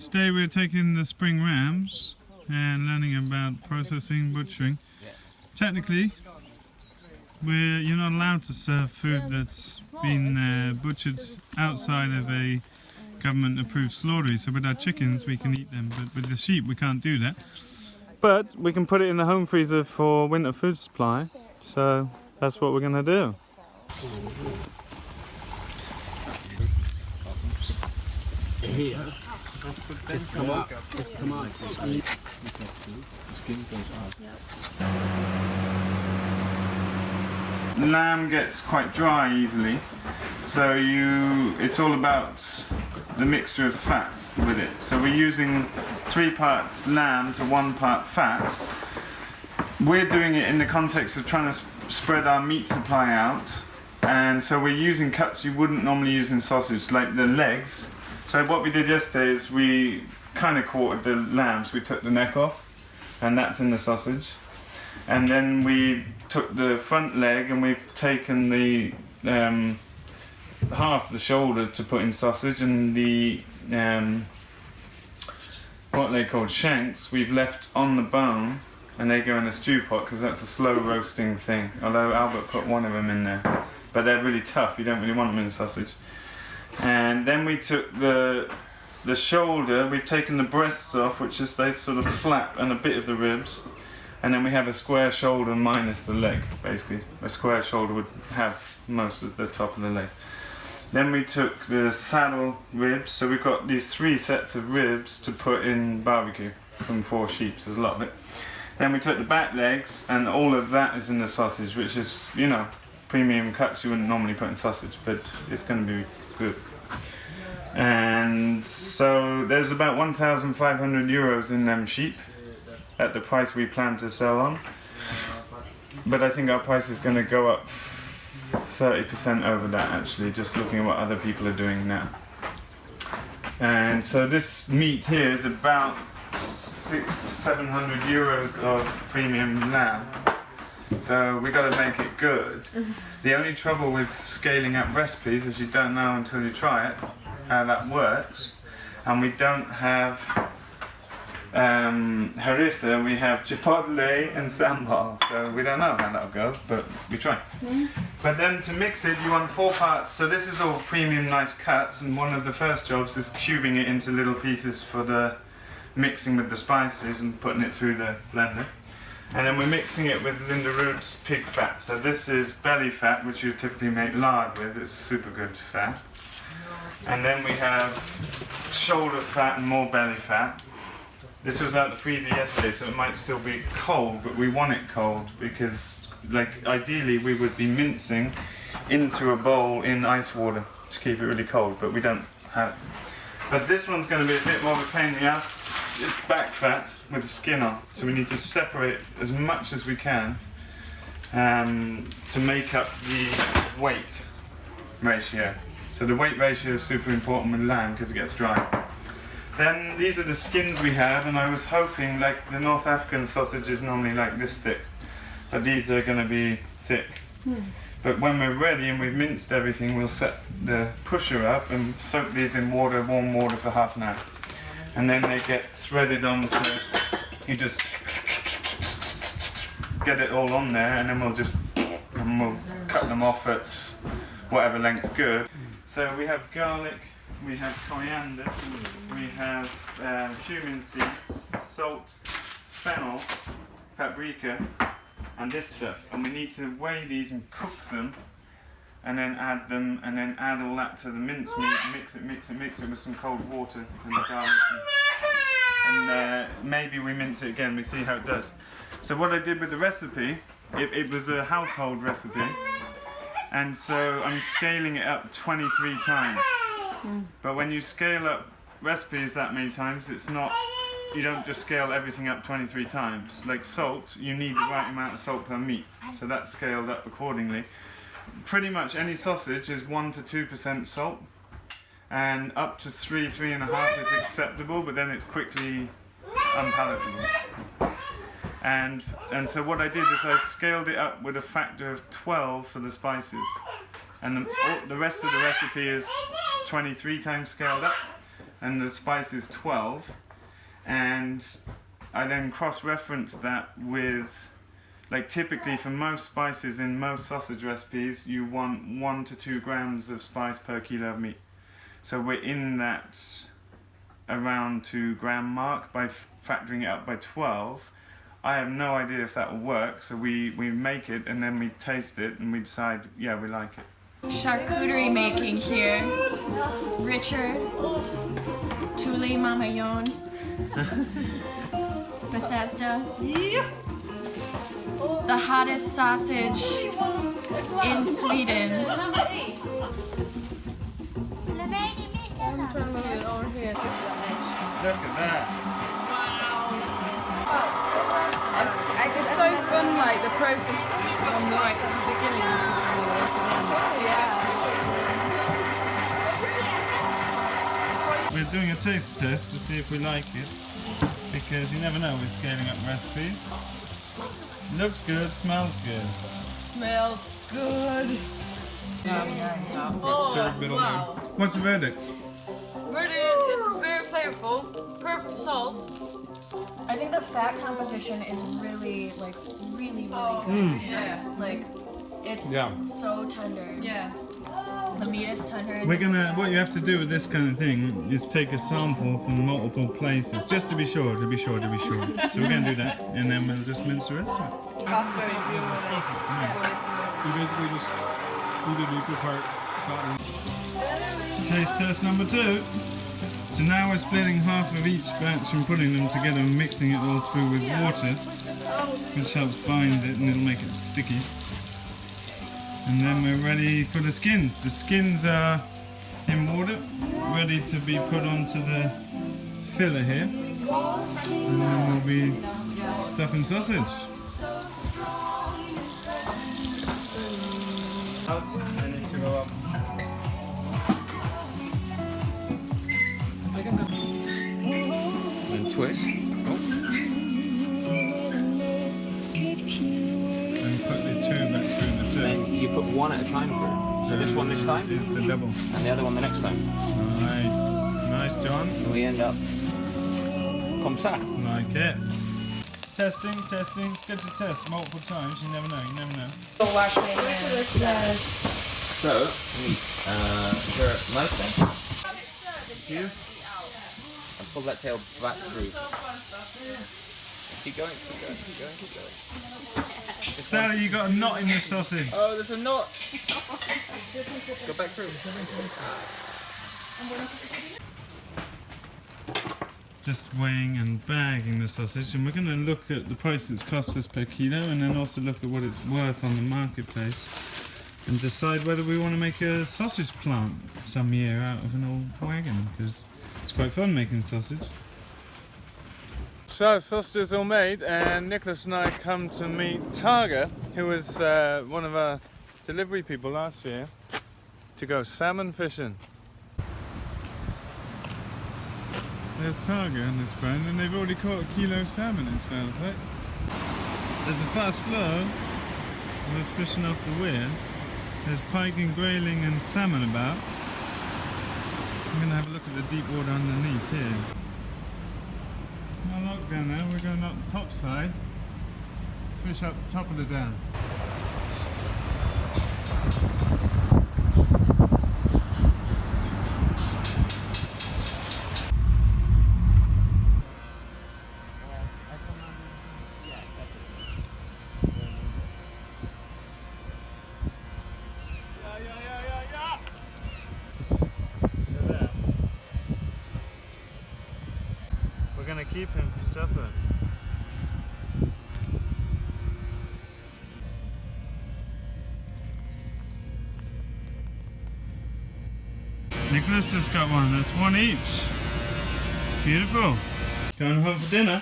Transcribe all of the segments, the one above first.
Today we're taking the spring rams and learning about processing, butchering. Technically, you're not allowed to serve food that's been butchered outside of a government-approved slaughtery. So with our chickens, we can eat them, but with the sheep, we can't do that. But we can put it in the home freezer for winter food supply. So that's what we're going to do. Here. Just come out. Just come out. The skin goes out. Lamb gets quite dry easily, so it's all about the mixture of fat with it. So we're using 3 parts lamb to 1 part fat. We're doing it in the context of trying to spread our meat supply out, and so we're using cuts you wouldn't normally use in sausage, like the legs. So what we did yesterday is we kind of quartered the lambs. We took the neck off, and that's in the sausage. And then we took the front leg and we've taken the half the shoulder to put in sausage, and the what they called shanks we've left on the bone, and they go in a stew pot because that's a slow roasting thing. Although Albert put one of them in there, but they're really tough. You don't really want them in sausage. And then we took the shoulder, we've taken the breasts off, which is they sort of flap, and a bit of the ribs, and then we have a square shoulder minus the leg, basically. A square shoulder would have most of the top of the leg. Then we took the saddle ribs, so we've got these 3 sets of ribs to put in barbecue from 4 sheep, so there's a lot of it. Then we took the back legs, and all of that is in the sausage, which is, you know, premium cuts you wouldn't normally put in sausage, but it's going to be good. And so there's about 1,500 euros in them sheep at the price we plan to sell on, but I think our price is going to go up 30% over that, actually, just looking at what other people are doing now. And so this meat here is about 600-700 euros of premium lamb. So we got to make it good. The only trouble with scaling up recipes is you don't know until you try it how that works. And we don't have harissa, we have chipotle and sambal. So we don't know how that'll go, but we try. But then to mix it, you want 4 parts. So this is all premium nice cuts, and one of the first jobs is cubing it into little pieces for the mixing with the spices and putting it through the blender. And then we're mixing it with Linda Root's pig fat. So this is belly fat, which you typically make lard with. It's super good fat. And then we have shoulder fat and more belly fat. This was out the freezer yesterday, so it might still be cold, but we want it cold because, like, ideally we would be mincing into a bowl in ice water to keep it really cold, but we don't have it. But this one's going to be a bit more of a pain in the ass. It's back fat with the skin on, so we need to separate as much as we can to make up the weight ratio. So the weight ratio is super important with lamb because it gets dry. Then these are the skins we have, and I was hoping, like the North African sausage is normally like this thick, but these are going to be thick. But when we're ready and we've minced everything, we'll set the pusher up and soak these in water, warm water, for half an hour. And then they get threaded onto, you just get it all on there, and then we'll cut them off at whatever length's good. So we have garlic, we have coriander, we have cumin seeds, salt, fennel, paprika, and this stuff. And we need to weigh these and cook them, and then add them, and then add all that to the mincemeat, mix it with some cold water and the garlic. And maybe we mince it again, we see how it does. So what I did with the recipe, it was a household recipe, and so I'm scaling it up 23 times. But when you scale up recipes that many times, it's not, you don't just scale everything up 23 times. Like salt, you need the right amount of salt per meat, so that's scaled up accordingly. Pretty much any sausage is 1 to 2% salt, and up to 3.5 is acceptable, but then it's quickly unpalatable. And so what I did is I scaled it up with a factor of 12 for the spices, and the rest of the recipe is 23 times scaled up, and the spice is 12, and I then cross-reference that with, like typically for most spices in most sausage recipes, you want 1 to 2 grams of spice per kilo of meat. So we're in that around 2 gram mark by factoring it up by 12. I have no idea if that will work, so we make it and then we taste it and we decide, yeah, we like it. Charcuterie making here. Richard, Tuli Mamayon, Bethesda. The hottest sausage in Sweden. Look at that. It's so fun, like the process from like the beginning to the end. We're doing a taste test to see if we like it, because you never know with scaling up recipes. Looks good, smells good. Smells good. Wow. What's the verdict? It's very flavorful, perfect salt. I think the fat composition is really good. Yeah. Like, it's so tender. Yeah. The meat is tender. What you have to do with this kind of thing is take a sample from multiple places, just to be sure. So we're going to do that, and then we'll just mince the rest of it. Pasta if you want it. You basically just do the deeper part. Taste test number 2. So now we're splitting half of each batch and putting them together and mixing it all through with water, which helps bind it and it'll make it sticky. And then we're ready for the skins. The skins are in water, ready to be put onto the filler here. And then we'll be stuffing sausage. Out and it should go up. And twist. And put the 2 back through the 2. Then you put 1 at a time through. So this one this time, is the double. and the other one the next time. Nice, John. And we end up comme ça. Like it. Testing. It's good to test multiple times. You never know. So, for nice thing. You? And pull that tail back through. Keep going. Sally, you got a knot in the sausage. Oh, there's a knot. Go back through. Just weighing and bagging the sausage, and we're going to look at the price it's cost us per kilo, and then also look at what it's worth on the marketplace, and decide whether we want to make a sausage plant some year out of an old wagon, because it's quite fun making sausage. So, sausages all made, and Nicholas and I come to meet Targa, who was one of our delivery people last year, to go salmon fishing. There's Targa and his friend, and they've already caught a kilo of salmon, it sounds like. There's a fast flow. We're fishing off the weir. There's pike and grayling and salmon about. I'm going to have a look at the deep water underneath here. Not locked down there, we're going up the top side. Fish up the top of the dam. We're going to keep him for supper. Nicholas just got one. That's 1 each. Beautiful. Going home for dinner.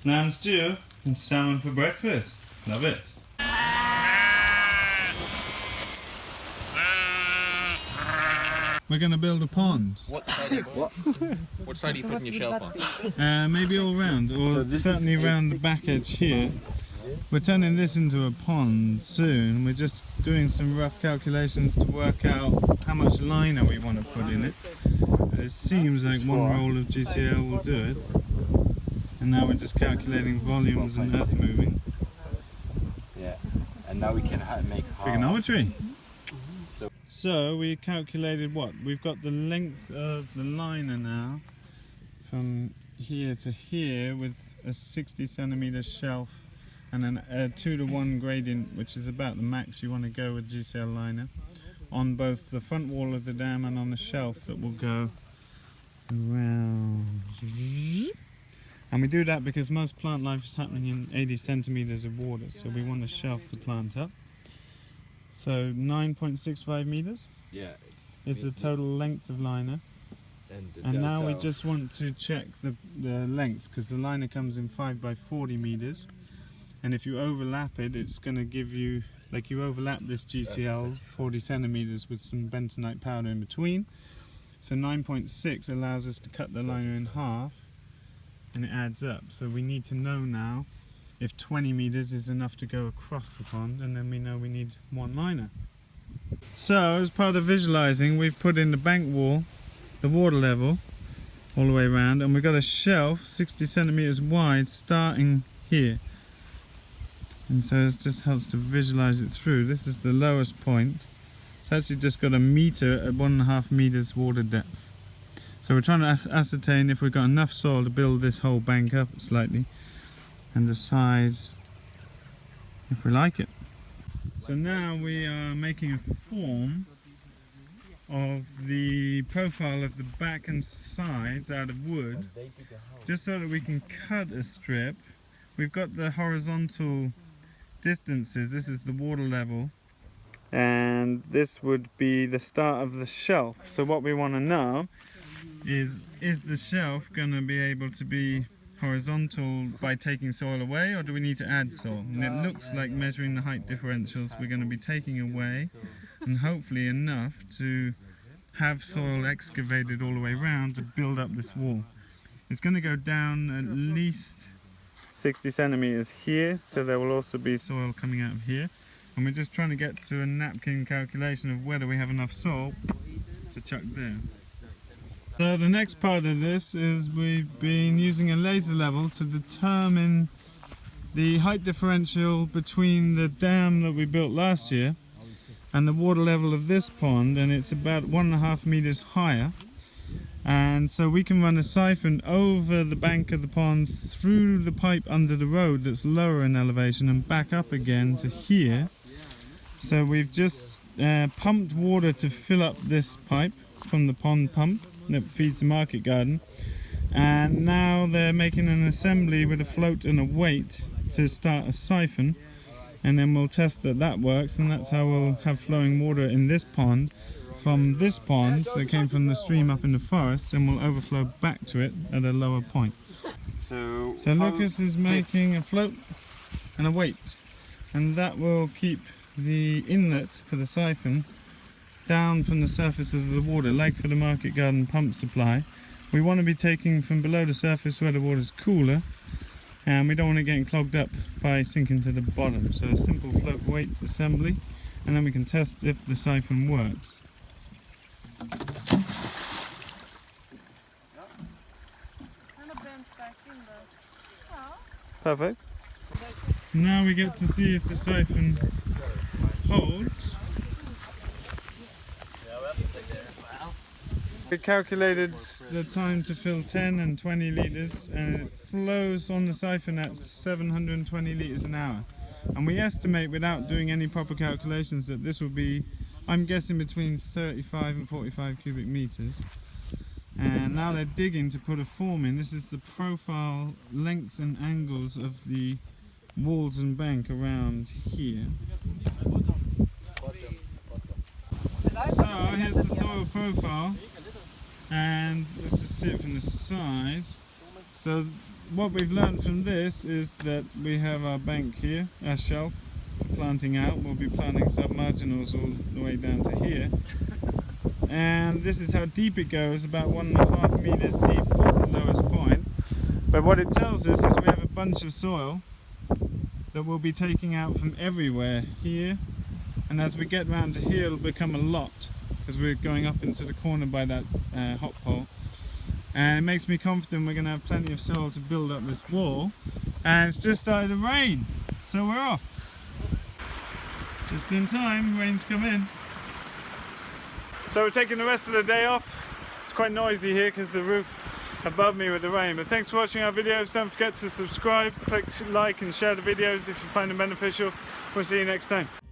Lamb stew and salmon for breakfast. Love it. We're going to build a pond. What side are you putting your shelf on? Maybe all round, or certainly around the back edge here. We're turning this into a pond soon. We're just doing some rough calculations to work out how much liner we want to put in it. it seems like one roll of GCL will do it. And now we're just calculating volumes and earth moving. Yeah, and now we can make Trigonometry. So we calculated what? We've got the length of the liner now from here to here with a 60 centimeter shelf and a 2:1 gradient, which is about the max you want to go with GCL liner, on both the front wall of the dam and on the shelf that will go around. And we do that because most plant life is happening in 80 centimeters of water, so we want to shelf the plant up. So 9.65 meters is the total length of liner. And now we just want to check the length, because the liner comes in 5 by 40 meters. And if you overlap it, it's going to give you, like you overlap this GCL 40 centimeters with some bentonite powder in between. So 9.6 allows us to cut the liner in half, and it adds up. So we need to know now if 20 meters is enough to go across the pond, and then we know we need one liner. So as part of visualizing, we've put in the bank wall, the water level all the way around, and we've got a shelf 60 centimeters wide starting here. And so it just helps to visualize it through. This is the lowest point. It's actually just got a meter at 1.5 meters water depth. So we're trying to ascertain if we've got enough soil to build this whole bank up slightly and decide if we like it. So now we are making a form of the profile of the back and sides out of wood, just so that we can cut a strip. We've got the horizontal distances. This is the water level, and this would be the start of the shelf. So what we want to know is the shelf going to be able to be horizontal by taking soil away, or do we need to add soil? And it looks like, measuring the height differentials, we're going to be taking away, and hopefully enough to have soil excavated all the way around to build up this wall. It's going to go down at least 60 centimeters here, so there will also be soil coming out of here, and we're just trying to get to a napkin calculation of whether we have enough soil to chuck there. So the next part of this is we've been using a laser level to determine the height differential between the dam that we built last year and the water level of this pond, and it's about 1.5 meters higher. And so we can run a siphon over the bank of the pond through the pipe under the road that's lower in elevation and back up again to here. So we've just pumped water to fill up this pipe from the pond pump that feeds the market garden, and now they're making an assembly with a float and a weight to start a siphon, and then we'll test that that works, and that's how we'll have flowing water in this pond from this pond that came from the stream up in the forest, and will overflow back to it at a lower point. So Lucas is making a float and a weight, and that will keep the inlet for the siphon down from the surface of the water, like for the market garden pump supply. We want to be taking from below the surface where the water is cooler, and we don't want it getting clogged up by sinking to the bottom. So a simple float weight assembly, and then we can test if the siphon works. Perfect. So now we get to see if the siphon holds. We calculated the time to fill 10 and 20 litres, and it flows on the siphon at 720 litres an hour. And we estimate, without doing any proper calculations, that this will be, I'm guessing, between 35 and 45 cubic metres. And now they're digging to put a form in. This is the profile length and angles of the walls and bank around here. So here's the soil profile, and let's just see it from the side. So what we've learned from this is that we have our bank here, our shelf for planting out. We'll be planting submarginals all the way down to here. And this is how deep it goes, about 1.5 meters deep at the lowest point. But what it tells us is we have a bunch of soil that we'll be taking out from everywhere here, and as we get round to here it'll become a lot, because we're going up into the corner by that hop pole. and it makes me confident we're going to have plenty of soil to build up this wall. And it's just started to rain, so we're off. Just in time, rain's come in. So we're taking the rest of the day off. It's quite noisy here because the roof above me with the rain. But thanks for watching our videos. Don't forget to subscribe, click like and share the videos if you find them beneficial. We'll see you next time.